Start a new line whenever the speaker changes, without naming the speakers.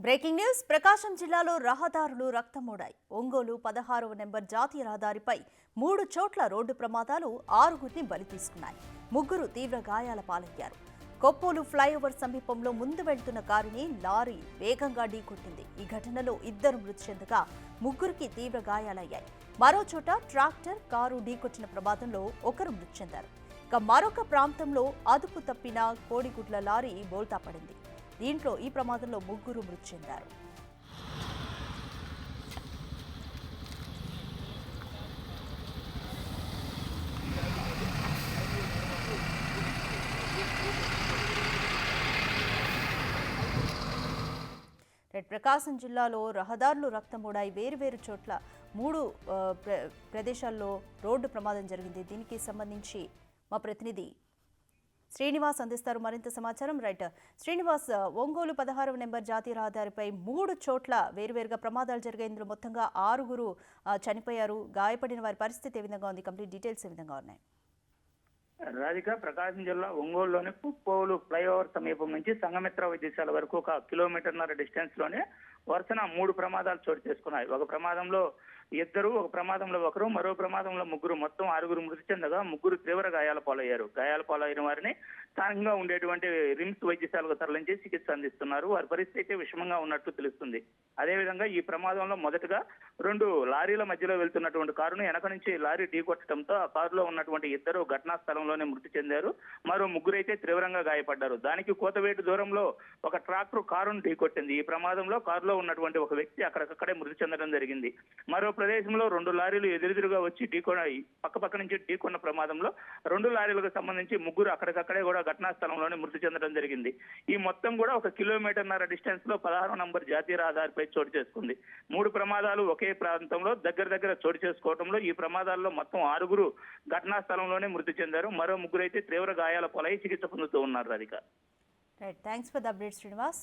Breaking news ప్రకాశం జిల్లాలో రహదారులు రక్తమూడాయి. Ongole 16వ number జాతీయ రహదారిపై 3 చోట్ల రోడ్డు ప్రమాదాలు 6గురిని బలి తీసుకున్నాయి. 3 తీవ్ర గాయాల పాలయ్యారు. కొప్పోలు ఫ్లైఓవర్ సమీపంలో ముందు వెళ్తున్న కారుని లారీ వేగంగా ఢీకొట్టింది. ఈ ఘటనలో 2 మృతి చెందగా 3కి తీవ్ర గాయాలయ్యాయి. మరో చోట ట్రాక్టర్ కారు ఢీకొట్టిన ప్రమాదంలో 1 మృతి చెందారు. ఇక మరొక ప్రాంతంలో అదుపు తప్పిన కోడిగుడ్ల లారీ బోల్తా పడింది. దీంట్లో ఈ ప్రమాదంలో 3 మృతి చెందారు. ప్రకాశం జిల్లాలో రహదారులు రక్తమూడాయి. వేరు చోట్ల 3 ప్రదేశాల్లో రోడ్డు ప్రమాదం జరిగింది. దీనికి సంబంధించి మా ప్రతినిధి శ్రీనివాస్ అందిస్తారు మరింత సమాచారం. రైట్ శ్రీనివాస్, ఒంగోలు 16వ నెంబర్ జాతీయ రహదారిపై 3 చోట్ల వేరువేరుగా ప్రమాదాలు జరిగాయి. ఇందులో మొత్తంగా 6 చనిపోయారు. గాయపడిన వారి పరిస్థితి ఏ విధంగా ఉంది? కంప్లీట్ డీటెయిల్స్ ఏ విధంగా ఉన్నాయి?
రాధిక, ప్రకాశం జిల్లా ఒంగోలులోని కుప్పోలు ఫ్లైఓవర్ సమీపం నుంచి సంఘమిత్ర వైద్యశాల వరకు 1 కిలోమీటర్న్నర డిస్టెన్స్ లోనే వరుసన 3 ప్రమాదాలు చోటు చేసుకున్నాయి. ఒక ప్రమాదంలో 2, ఒక ప్రమాదంలో 1, మరో ప్రమాదంలో 3, మొత్తం 6 మృతి చెందగా 3 తీవ్ర గాయాల పాలయ్యారు. గాయాల పాలైన వారిని స్థానికంగా ఉండేటువంటి రిమ్స్ వైద్యశాలకు తరలించి చికిత్స అందిస్తున్నారు. వారి పరిస్థితి విషమంగా ఉన్నట్లు తెలుస్తుంది. అదేవిధంగా ఈ ప్రమాదంలో మొదటగా 2 లారీల మధ్యలో వెళ్తున్నటువంటి కారును వెనక నుంచి లారీ ఢీకొట్టడంతో ఆ కారులో ఉన్నటువంటి 2 ఘటనా స్థలంలోనే మృతి చెందారు. మరో 3 అయితే తీవ్రంగా గాయపడ్డారు. దానికి కోతవేటు దూరంలో ఒక ట్రాక్టర్ కారును ఢీకొట్టింది. ఈ ప్రమాదంలో కారులో ఉన్నటువంటి ఒక వ్యక్తి అక్కడికక్కడే మృతి చెందడం జరిగింది. మరో ప్రదేశంలో 2 లారీలు ఎదురెదురుగా వచ్చి పక్క నుంచి ఢీకొన్న ప్రమాదంలో 2 లారీలకు సంబంధించి 3 అక్కడికక్కడే కూడా ఘటనా స్థలంలోనే మృతి చెందడం జరిగింది. ఈ మొత్తం కూడా 1 కిలోమీటర్న్నర డిస్టెన్స్ లో 16వ నంబర్ జాతీయ రహదారిపై చోటు చేసుకుంది. 3 ప్రమాదాలు ఒకే ప్రాంతంలో దగ్గర చోటు చేసుకోవడంలో ఈ ప్రమాదాల్లో మొత్తం 6 ఘటనా స్థలంలోనే మృతి చెందారు. మరో 3 అయితే తీవ్ర గాయాల పాలై చికిత్స పొందుతూ ఉన్నారు. Radhika,
right, thanks for the update Srinivas.